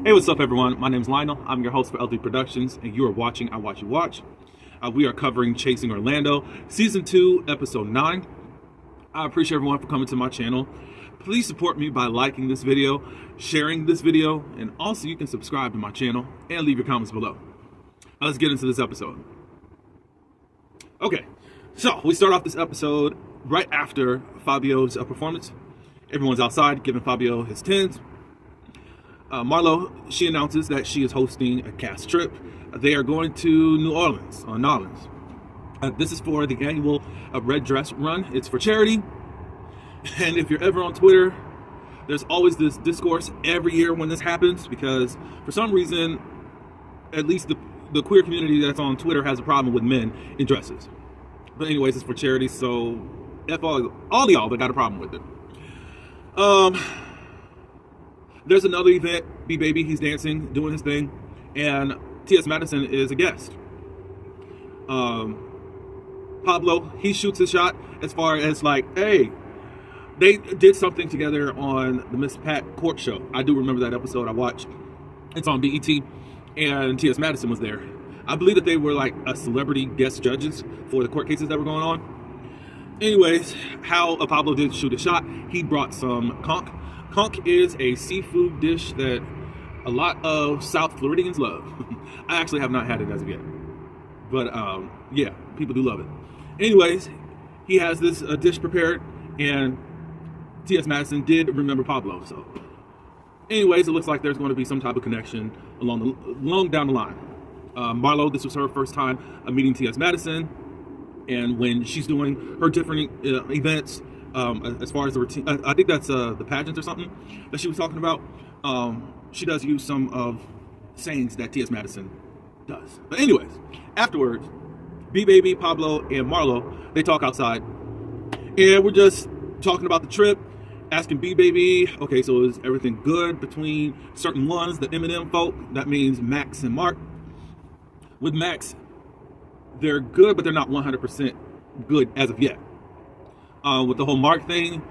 Hey, what's up, everyone? My name is Lionel. I'm your host for LD Productions, and you are watching I Watch You Watch. We are covering Chasing Orlando, Season 2, Episode 9. I appreciate everyone for coming to my channel. Please support me by liking this video, sharing this video, and also you can subscribe to my channel and leave your comments below. Now let's get into this episode. Okay, so we start off this episode right after Fabio's performance. Everyone's outside giving Fabio his tens. Marlo, she announces that she is hosting a cast trip. They are going to New Orleans. This is for the annual Red Dress Run. It's for charity. And if you're ever on Twitter, there's always this discourse every year when this happens, because for some reason, at least the queer community that's on Twitter has a problem with men in dresses. But anyways, it's for charity, so F all y'all that got a problem with it. There's another event, B-Baby, he's dancing, doing his thing, and T.S. Madison is a guest. Pablo, he shoots his shot as far as like, hey, they did something together on the Miss Pat Court show. I do remember that episode I watched. It's on BET, and T.S. Madison was there. I believe that they were like a celebrity guest judges for the court cases that were going on. Anyways, how Pablo did shoot a shot, he brought some conch. Conch is a seafood dish that a lot of South Floridians love. I actually have not had it as of yet. But yeah, people do love it. Anyways, he has this dish prepared, and T.S. Madison did remember Pablo. So anyways, it looks like there's going to be some type of connection along down the line. Marlo, this was her first time meeting T.S. Madison. And when she's doing her different events, as far as the routine, I think that's the pageants or something that she was talking about. She does use some of sayings that T.S. Madison does. But anyways, afterwards, B-Baby, Pablo, and Marlo, they talk outside. And we're just talking about the trip, asking B-Baby, okay, so is everything good between certain ones, the Eminem folk? That means Max and Mark. With Max, they're good, but they're not 100% good as of yet. With the whole Mark thing,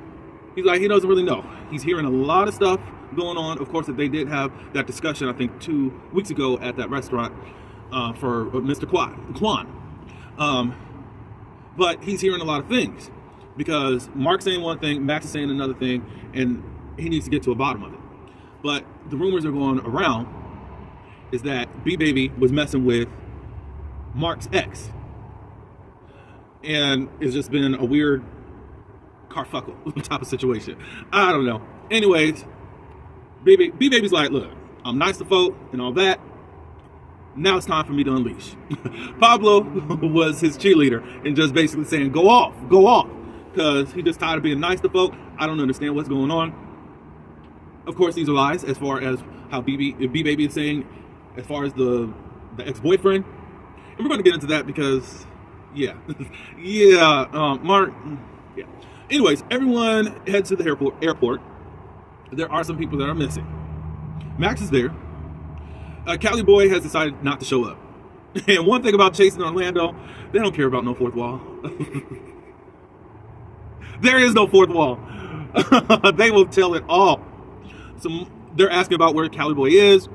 he's like, he doesn't really know. He's hearing a lot of stuff going on. Of course, they did have that discussion, I think, 2 weeks ago at that restaurant for Mr. Kwan. But he's hearing a lot of things because Mark's saying one thing, Max is saying another thing, and he needs to get to the bottom of it. But the rumors are going around is that B-Baby was messing with Mark's ex. And it's just been a weird carfuckle type of situation. I don't know. Anyways, B-Baby's like, look, I'm nice to folk and all that. Now it's time for me to unleash. Pablo was his cheerleader and just basically saying, go off, because he just tired of being nice to folk. I don't understand what's going on. Of course, these are lies as far as how B-Baby is saying as far as the ex-boyfriend. And we're going to get into that because, yeah. Mark, yeah. Anyways, everyone heads to the airport. There are some people that are missing. Max is there. Cali Boy has decided not to show up. And one thing about Chasing Orlando, they don't care about no fourth wall. There is no fourth wall. They will tell it all. So they're asking about where Cali Boy is.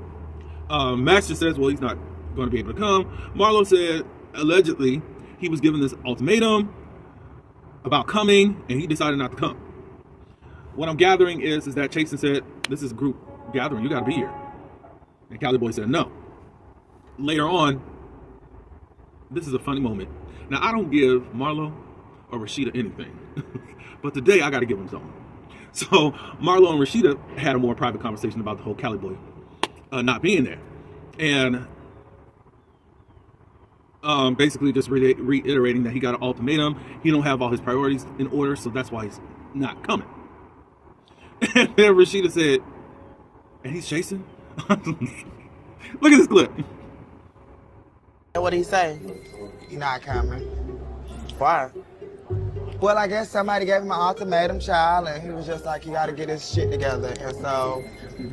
Max just says, well, he's not going to be able to come. Marlo said, allegedly, he was given this ultimatum about coming, and he decided not to come. What I'm gathering is that Chasen said, this is a group gathering, you got to be here. And Cali Boy said no. Later on, this is a funny moment. Now, I don't give Marlo or Rashida anything, but today I got to give them something. So Marlo and Rashida had a more private conversation about the whole Cali Boy not being there, and basically just reiterating that he got an ultimatum. He don't have all his priorities in order, so that's why he's not coming. And then Rashida said, and he's chasing? Look at this clip. What did he say? He not coming. Why? Well, I guess somebody gave him an ultimatum, child, and he was just like, he got to get his shit together. And so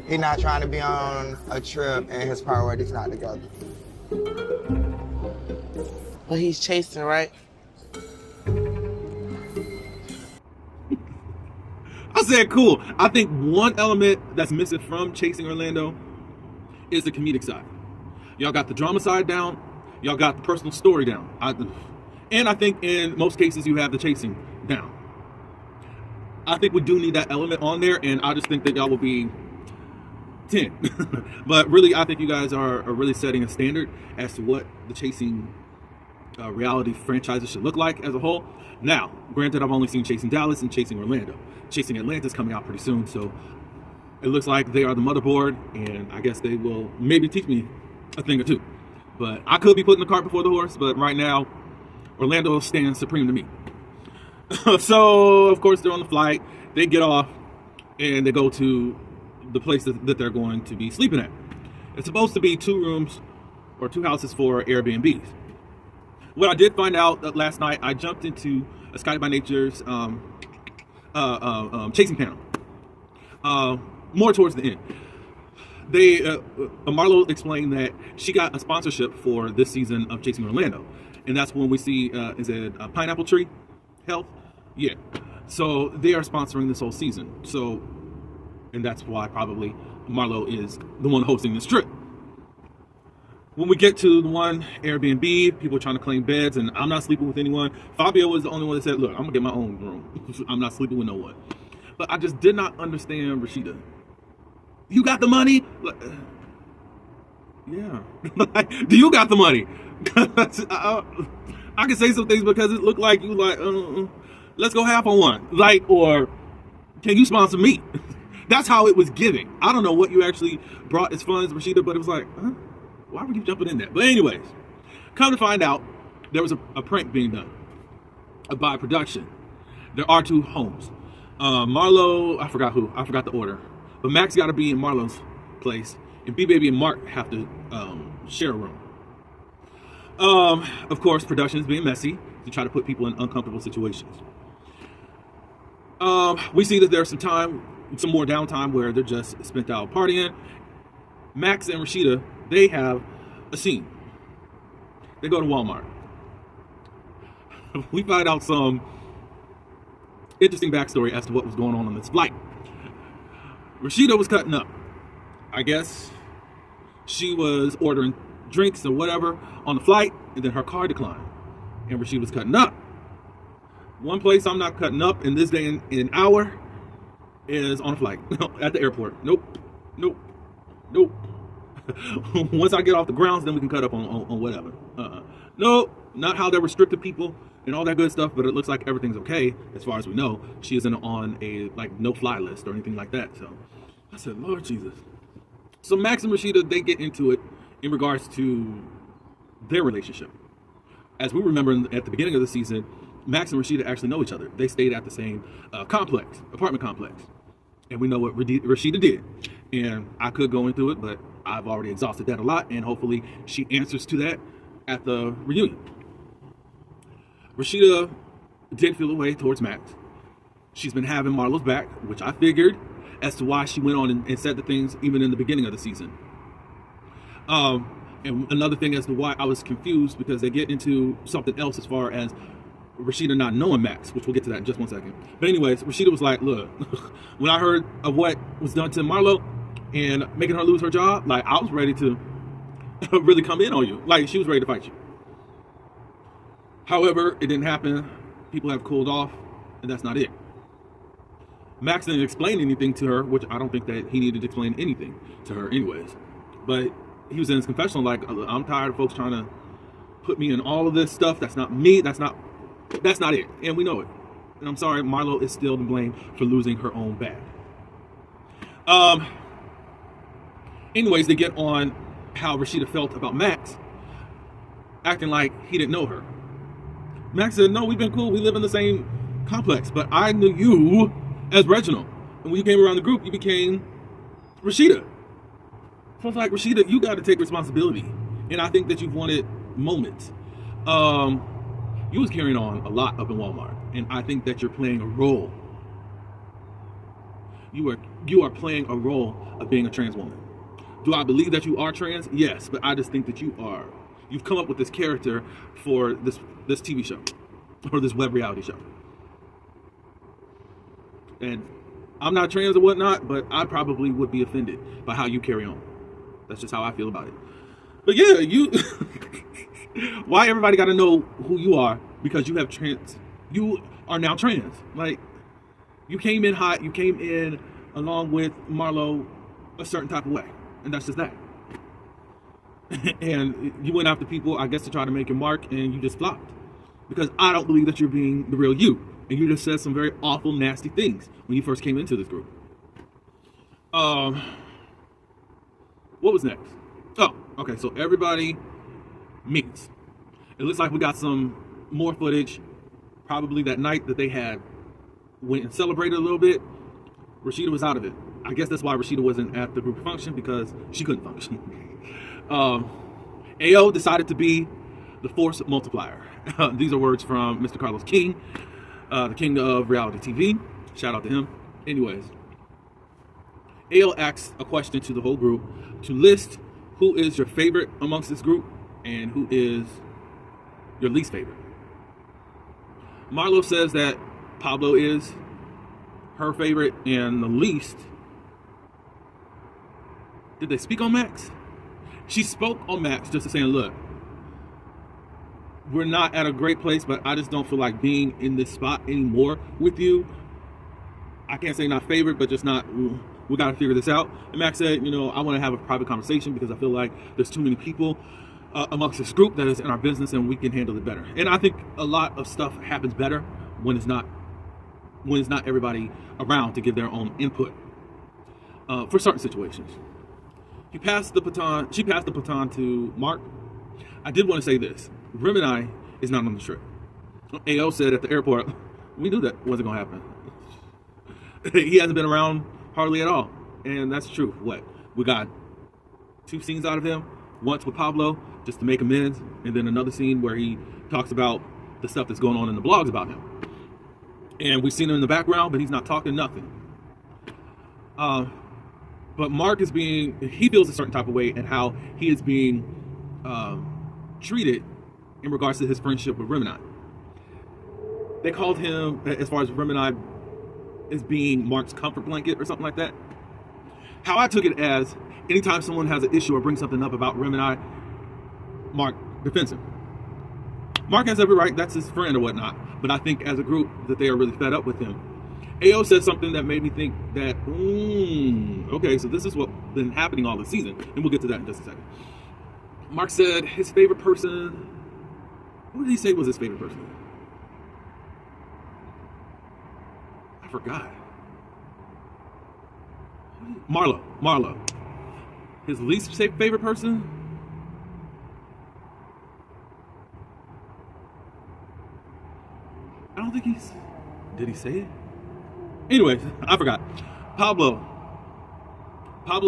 he not trying to be on a trip and his priorities not together. Well, he's chasing, right? I said cool. I think one element that's missing from Chasing Orlando is the comedic side. Y'all got the drama side down. Y'all got the personal story down. And I think in most cases you have the chasing down. I think we do need that element on there, and I just think that y'all will be 10. But really, I think you guys are really setting a standard as to what the chasing reality franchises should look like as a whole. Now, granted, I've only seen Chasing Dallas and Chasing Orlando. Chasing Atlanta is coming out pretty soon, so it looks like they are the motherboard, and I guess they will maybe teach me a thing or two. But I could be putting the cart before the horse, but right now, Orlando stands supreme to me. So, of course, they're on the flight. They get off, and they go to the place that they're going to be sleeping at. It's supposed to be 2 rooms or 2 houses for Airbnbs. What I did find out last night, I jumped into a Scotty by Nature's chasing panel. More towards the end. They Marlo explained that she got a sponsorship for this season of Chasing Orlando, and that's when we see is it Pineapple Tree Health? Yeah. So they are sponsoring this whole season. So, and that's why probably Marlo is the one hosting this trip. When we get to the one Airbnb, people are trying to claim beds, and I'm not sleeping with anyone. Fabio was the only one that said, look, I'm gonna get my own room. I'm not sleeping with no one. But I just did not understand Rashida. You got the money? Like, yeah. Like, do you got the money? I can say some things because it looked like you like, let's go half on one. Like, or can you sponsor me? That's how it was giving. I don't know what you actually brought as funds, Rashida, but it was like, why were you jumping in there? But anyways, come to find out, there was a prank being done by production. There are 2 homes. Marlo, I forgot the order. But Max got to be in Marlo's place, and B-Baby and Mark have to share a room. Of course, production is being messy to try to put people in uncomfortable situations. We see that there's some more downtime where they're just spent out partying. Max and Rashida, they have a scene. They go to Walmart. We find out some interesting backstory as to what was going on this flight. Rashida was cutting up. I guess she was ordering drinks or whatever on the flight, and then her car declined, and Rashida was cutting up. One place I'm not cutting up in this day and hour is on a flight at the airport. Nope. Once I get off the grounds, then we can cut up on whatever. Nope, not how they restricted people and all that good stuff, but it looks like everything's okay as far as we know. She isn't on a no-fly list or anything like that. So I said, Lord Jesus. So Max and Rashida, they get into it in regards to their relationship. As we remember at the beginning of the season, Max and Rashida actually know each other. They stayed at the same apartment complex. And we know what Rashida did. And I could go into it, but I've already exhausted that a lot, and hopefully she answers to that at the reunion. Rashida did feel a way towards Max. She's been having Marlo's back, which I figured, as to why she went on and said the things even in the beginning of the season. And another thing as to why I was confused, because they get into something else as far as Rashida not knowing Max, which we'll get to that in just one second. But anyways, Rashida was like, look, when I heard of what was done to Marlo and making her lose her job, like, I was ready to really come in on you. Like, she was ready to fight you. However, it didn't happen. People have cooled off, and that's not it. Max didn't explain anything to her, which I don't think that he needed to explain anything to her anyways. But he was in his confessional like, I'm tired of folks trying to put me in all of this stuff. That's not me. That's not it. And we know it. And I'm sorry, Marlo is still to blame for losing her own bag. Anyways, they get on how Rashida felt about Max, acting like he didn't know her. Max said, no, we've been cool. We live in the same complex. But I knew you as Reginald. And when you came around the group, you became Rashida. So it's like, Rashida, you got to take responsibility. And I think that you've wanted moments. You was carrying on a lot up in Walmart. And I think that you're playing a role. You are playing a role of being a trans woman. Do I believe that you are trans? Yes. But I just think that you've come up with this character for this TV show. Or this web reality show. And I'm not trans or whatnot, but I probably would be offended by how you carry on. That's just how I feel about it. But yeah, you. Why everybody got to know who you are? Because you have trans. You are now trans. Like, you came in hot. You came in along with Marlo a certain type of way, and that's just that. And you went after people, I guess, to try to make your mark, and you just flopped. Because I don't believe that you're being the real you, and you just said some very awful, nasty things when you first came into this group. What was next? Oh, okay. So everybody meets. It looks like we got some more footage. Probably that night that they had went and celebrated a little bit. Rashida was out of it. I guess that's why Rashida wasn't at the group function, because she couldn't function. AO decided to be the force multiplier. These are words from Mr. Carlos King, the king of reality TV. Shout out to him. Anyways, AO asks a question to the whole group to list who is your favorite amongst this group and who is your least favorite. Marlo says that Pablo is her favorite and the least. Did they speak on Max? She spoke on Max just to saying, look, we're not at a great place, but I just don't feel like being in this spot anymore with you. I can't say not favorite, but just not, we got to figure this out. And Max said, I want to have a private conversation because I feel like there's too many people amongst this group that is in our business and we can handle it better. And I think a lot of stuff happens better when it's not everybody around to give their own input for certain situations. She passed the baton to Mark. I did want to say this. Remini is not on the trip. AO said at the airport, we knew that wasn't going to happen. He hasn't been around hardly at all. And that's true. What? We got 2 scenes out of him. Once with Pablo, just to make amends. And then another scene where he talks about the stuff that's going on in the blogs about him. And we've seen him in the background, but he's not talking nothing. But Mark he feels a certain type of way and how he is being treated in regards to his friendship with Remini. They called him, as far as Remini, as being Mark's comfort blanket or something like that. How I took it as, anytime someone has an issue or brings something up about Remini, Mark defends him. Mark has every right, that's his friend or whatnot, but I think as a group that they are really fed up with him. AO said something that made me think that, okay, so this is what's been happening all this season, and we'll get to that in just a second. Mark said his favorite person, who did he say was his favorite person? I forgot. Marlo. His least favorite person? I don't think did he say it? Anyways, I forgot. Pablo's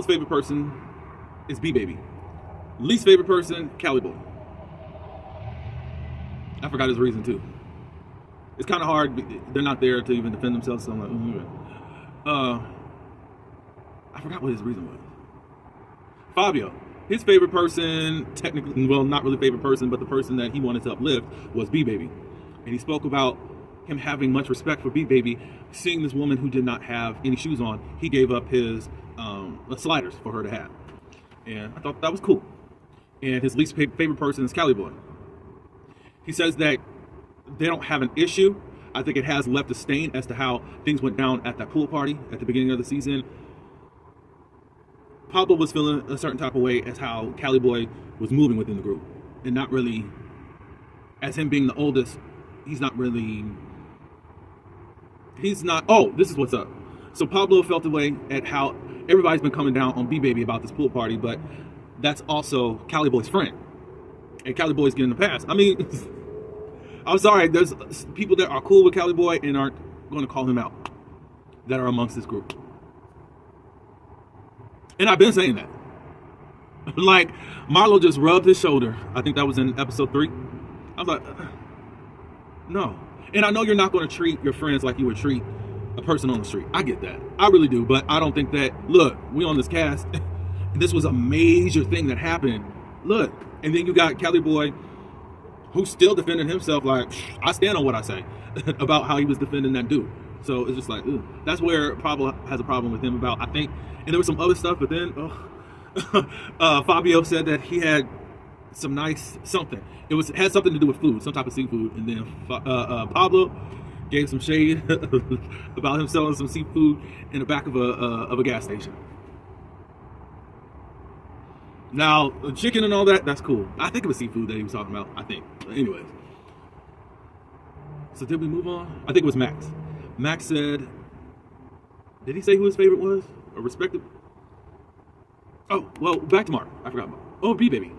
favorite person is B-Baby. Least favorite person, Cali Boy. I forgot his reason too. It's kind of hard. They're not there to even defend themselves. So I'm like, I forgot what his reason was. Fabio, his favorite person, technically, well, not really favorite person, but the person that he wanted to uplift was B-Baby. And he spoke about him having much respect for B-Baby, seeing this woman who did not have any shoes on. He gave up his sliders for her to have. And I thought that was cool. And his least favorite person is Cali Boy. He says that they don't have an issue. I think it has left a stain as to how things went down at that pool party at the beginning of the season. Pablo was feeling a certain type of way as how Cali Boy was moving within the group. And not really, as him being the oldest, this is what's up. So Pablo felt the way at how everybody's been coming down on B-Baby about this pool party, but that's also Cali Boy's friend. And Cali Boy's getting the pass. I mean, I'm sorry, there's people that are cool with Cali Boy and aren't going to call him out that are amongst this group. And I've been saying that. Like, Marlo just rubbed his shoulder. I think that was in episode 3. I was like, no. And I know you're not going to treat your friends like you would treat a person on the street. I get that. I really do. But I don't think that, look, we on this cast. This was a major thing that happened. Look. And then you got Cali Boy, who's still defending himself like, I stand on what I say about how he was defending that dude. So it's just like, that's where Pablo has a problem with him about, I think. And there was some other stuff, but then, Fabio said that he had some nice something. It had something to do with food, some type of seafood. And then Pablo gave some shade about him selling some seafood in the back of a gas station. Now, chicken and all that's cool. I think it was seafood that he was talking about, I think. Anyways. So did we move on? I think it was Max. Max said, did he say who his favorite was? Or respected? Oh, well, back to Mark. I forgot. Oh, B-Baby.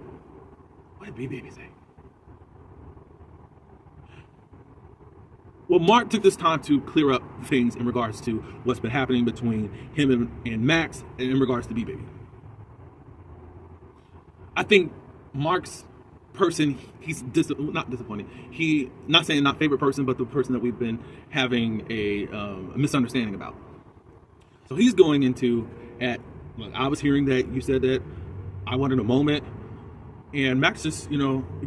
What did B-Baby say? Well, Mark took this time to clear up things in regards to what's been happening between him and Max and in regards to B-Baby. I think Mark's person, he's not disappointed. He, not saying not favorite person, but the person that we've been having a misunderstanding about. So he's going into look, I was hearing that you said that I wanted a moment, and Max just,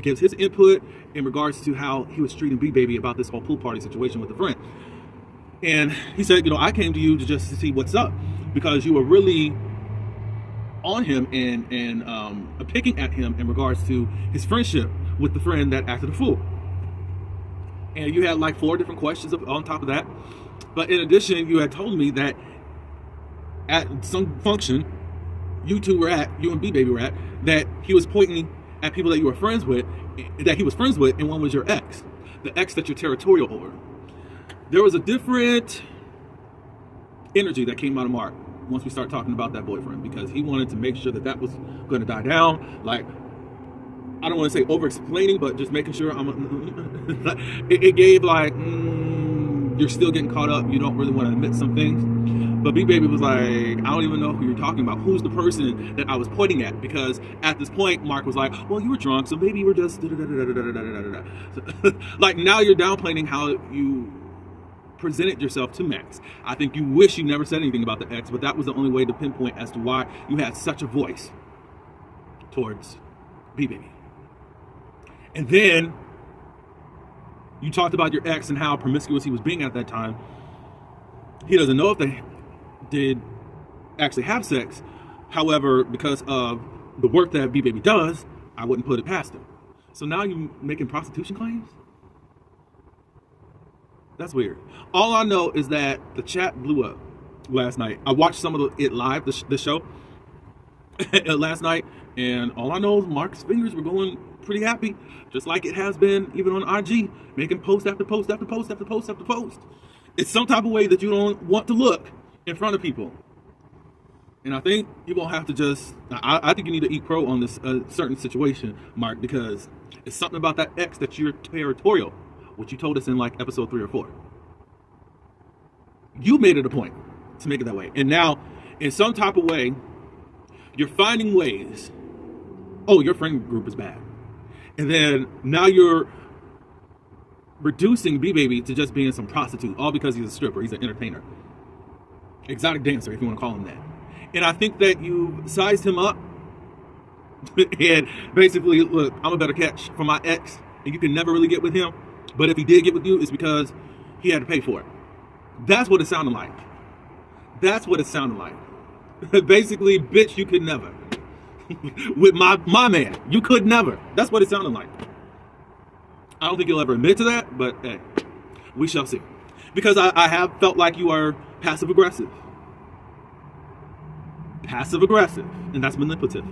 gives his input in regards to how he was treating B-Baby about this whole pool party situation with a friend. And he said, I came to you to see what's up, because you were really on him and picking at him in regards to his friendship with the friend that acted a fool. And you had like 4 different questions on top of that. But in addition, you had told me that at some function you and B-Baby were at, that he was pointing at people that you were friends with, that he was friends with, and one was your ex, the ex that you're territorial over. There was a different energy that came out of Mark once we start talking about that boyfriend, because he wanted to make sure that was going to die down. Like, I don't want to say over-explaining, but just making sure it gave like, you're still getting caught up. You don't really want to admit some things. But B-Baby was like, I don't even know who you're talking about. Who's the person that I was pointing at? Because at this point, Mark was like, well, you were drunk, so maybe you were just like, now you're downplaying how you presented yourself to Max. I think you wish you never said anything about the ex, but that was the only way to pinpoint as to why you had such a voice towards B-Baby. And then you talked about your ex and how promiscuous he was being at that time. He doesn't know if they did actually have sex. However, because of the work that B-Baby does, I wouldn't put it past him. So now you making prostitution claims? That's weird. All I know is that the chat blew up last night. I watched some of it live, the show, last night, and all I know is Mark's fingers were going pretty happy, just like it has been even on IG, making post after post after post after post after post. It's some type of way that you don't want to look in front of people. And I think you're going to have to just, I think you need to eat crow on this certain situation, Mark, because it's something about that ex that you're territorial, which you told us in like episode 3 or 4. You made it a point to make it that way. And now, in some type of way, you're finding ways, oh, your friend group is bad. And then now you're reducing B-Baby to just being some prostitute, all because he's a stripper, he's an entertainer. Exotic dancer, if you want to call him that. And I think that you sized him up and basically, look, I'm a better catch for my ex, and you can never really get with him. But if he did get with you, it's because he had to pay for it. That's what it sounded like. That's what it sounded like. Basically, bitch, you could never. With my man, you could never. That's what it sounded like. I don't think you'll ever admit to that, but hey, we shall see. Because I have felt like you are passive-aggressive. Passive-aggressive, and that's manipulative.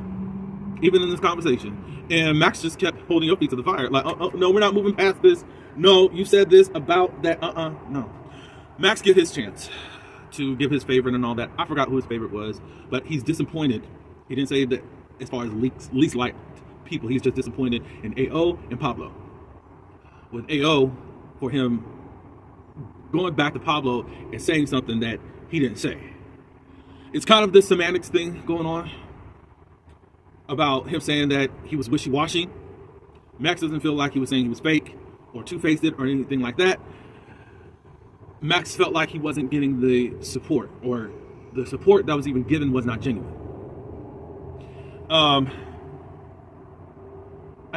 Even in this conversation. And Max just kept holding your feet to the fire. Like, no, we're not moving past this. No, you said this about that. No. Max get his chance to give his favorite and all that. I forgot who his favorite was, but he's disappointed. He didn't say that as far as least liked people. He's just disappointed in AO and Pablo. With AO, for him going back to Pablo and saying something that he didn't say. It's kind of this semantics thing going on about him saying that he was wishy-washy. Max doesn't feel like he was saying he was fake or two-faced or anything like that. Max felt like he wasn't getting the support, or the support that was even given was not genuine. I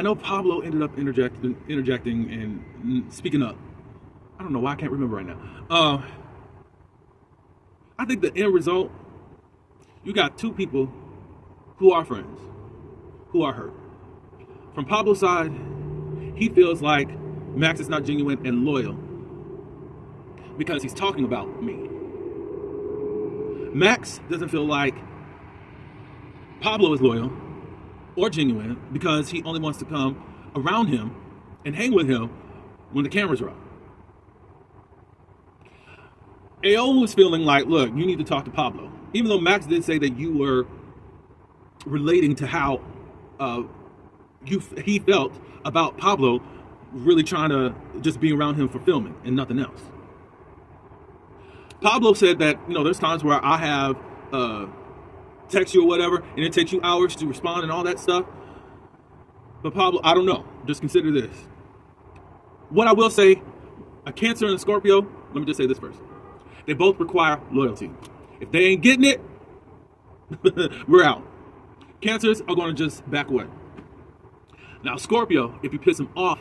know Pablo ended up interjecting and speaking up. I don't know why I can't remember right now. I think the end result, you got two people who are friends, who are hurt. From Pablo's side, he feels like Max is not genuine and loyal because he's talking about me. Max doesn't feel like Pablo is loyal or genuine because he only wants to come around him and hang with him when the cameras are up. AO was feeling like, look, you need to talk to Pablo. Even though Max did say that you were relating to how he felt about Pablo really trying to just be around him for filming and nothing else. Pablo said that, there's times where I have text you or whatever, and it takes you hours to respond and all that stuff. But Pablo, I don't know. Just consider this. What I will say, a Cancer and a Scorpio, let me just say this first. They both require loyalty. If they ain't getting it, we're out. Cancers are going to just back away. Now, Scorpio, if you piss them off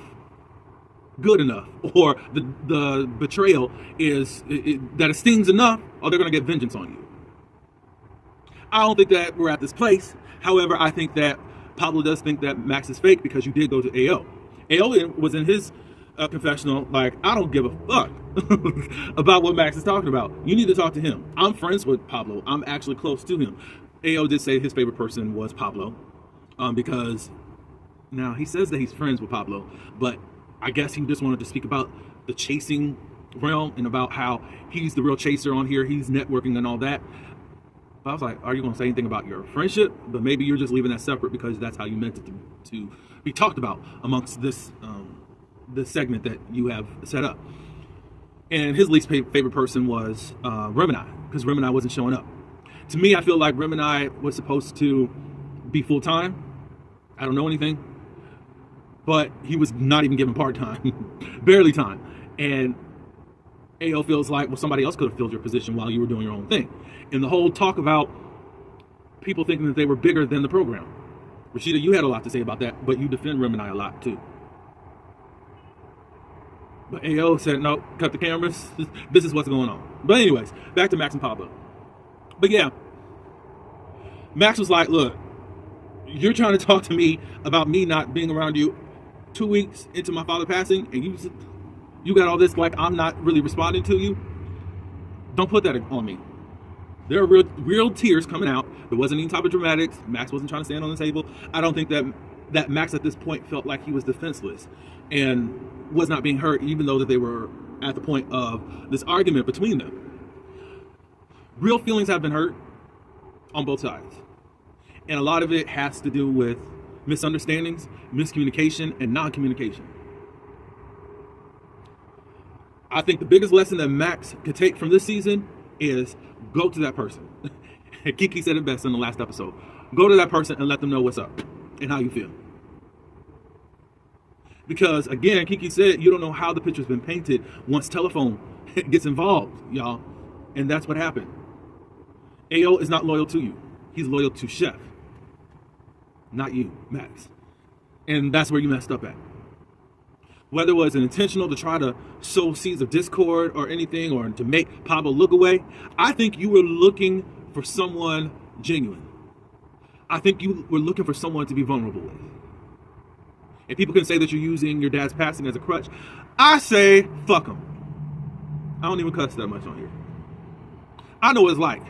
good enough, or the betrayal is that it stings enough, or they're going to get vengeance on you. I don't think that we're at this place. However, I think that Pablo does think that Max is fake because you did go to AO. AO was in his confessional like, I don't give a fuck about what Max is talking about. You need to talk to him. I'm friends with Pablo. I'm actually close to him. AO did say his favorite person was Pablo because now he says that he's friends with Pablo, but I guess he just wanted to speak about the chasing realm and about how he's the real chaser on here. He's networking and all that. But I was like, are you going to say anything about your friendship? But maybe you're just leaving that separate because that's how you meant it to be talked about amongst this segment that you have set up. And his least favorite person was Remini, because Remini wasn't showing up. To me, I feel like Remini was supposed to be full-time. I don't know anything. But he was not even given part-time, barely time. And AO feels like, well, somebody else could have filled your position while you were doing your own thing. And the whole talk about people thinking that they were bigger than the program. Rashida, you had a lot to say about that, but you defend Remini a lot too. But AO said, no, cut the cameras. This is what's going on. But anyways, back to Max and Pablo. But yeah, Max was like, look, you're trying to talk to me about me not being around you 2 weeks into my father passing, and you got all this like I'm not really responding to you. Don't put that on me. There are real tears coming out. There wasn't any type of dramatics. Max wasn't trying to stand on the table. I don't think that Max at this point felt like he was defenseless and was not being hurt, even though that they were at the point of this argument between them. Real feelings have been hurt on both sides. And a lot of it has to do with misunderstandings, miscommunication, and non-communication. I think the biggest lesson that Max could take from this season is go to that person. Kiki said it best in the last episode. Go to that person and let them know what's up and how you feel. Because again, Kiki said you don't know how the picture's been painted once telephone gets involved, y'all. And that's what happened. AO is not loyal to you. He's loyal to Chef. Not you, Max. And that's where you messed up at. Whether it was intentional to try to sow seeds of discord or anything, or to make Pablo look away, I think you were looking for someone genuine. I think you were looking for someone to be vulnerable with. And people can say that you're using your dad's passing as a crutch. I say, fuck them. I don't even cuss that much on here. I know what it's like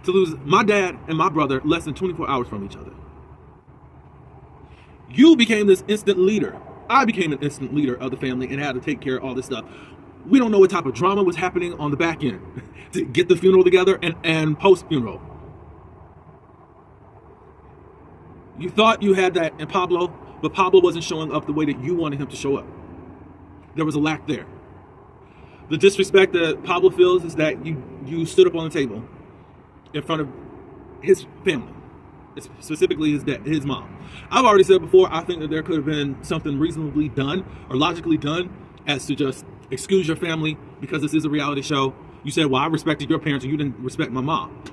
to lose my dad and my brother less than 24 hours from each other. You became this instant leader. I became an instant leader of the family and had to take care of all this stuff. We don't know what type of drama was happening on the back end to get the funeral together and post-funeral. You thought you had that in Pablo, but Pablo wasn't showing up the way that you wanted him to show up. There was a lack there. The disrespect that Pablo feels is that you stood up on the table in front of his family, specifically his mom. I've already said before, I think that there could have been something reasonably done or logically done as to just excuse your family because this is a reality show. You said, well, I respected your parents and you didn't respect my mom.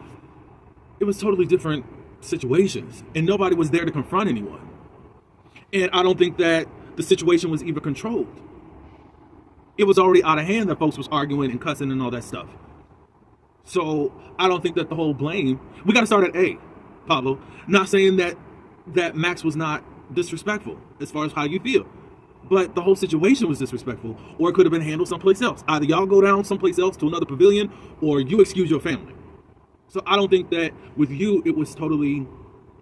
It was totally different situations and nobody was there to confront anyone. And I don't think that the situation was even controlled. It was already out of hand that folks was arguing and cussing and all that stuff. So I don't think that the whole blame, we got to start at A. Pablo. Not saying that Max was not disrespectful as far as how you feel. But the whole situation was disrespectful, or it could have been handled someplace else. Either y'all go down someplace else to another pavilion, or you excuse your family. So I don't think that with you, it was totally,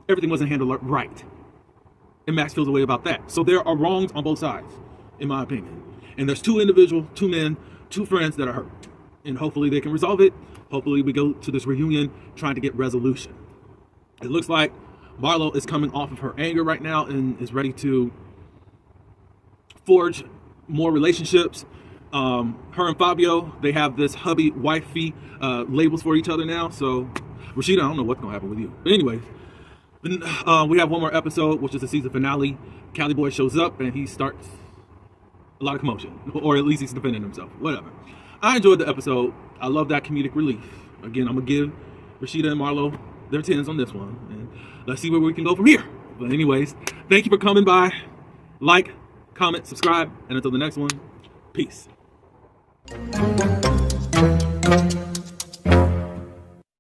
everything wasn't handled right. And Max feels a way about that. So there are wrongs on both sides, in my opinion. And there's two men, two friends that are hurt. And hopefully they can resolve it. Hopefully we go to this reunion trying to get resolution. It looks like Marlo is coming off of her anger right now and is ready to forge more relationships. Her and Fabio, they have this hubby-wifey labels for each other now. So, Rashida, I don't know what's going to happen with you. But anyways, we have one more episode, which is the season finale. Cali Boy shows up and he starts a lot of commotion. Or at least he's defending himself. Whatever. I enjoyed the episode. I love that comedic relief. Again, I'm going to give Rashida and Marlo their 10s on this one. And let's see where we can go from here. But anyways, thank you for coming by. Like, comment, subscribe, and until the next one, peace.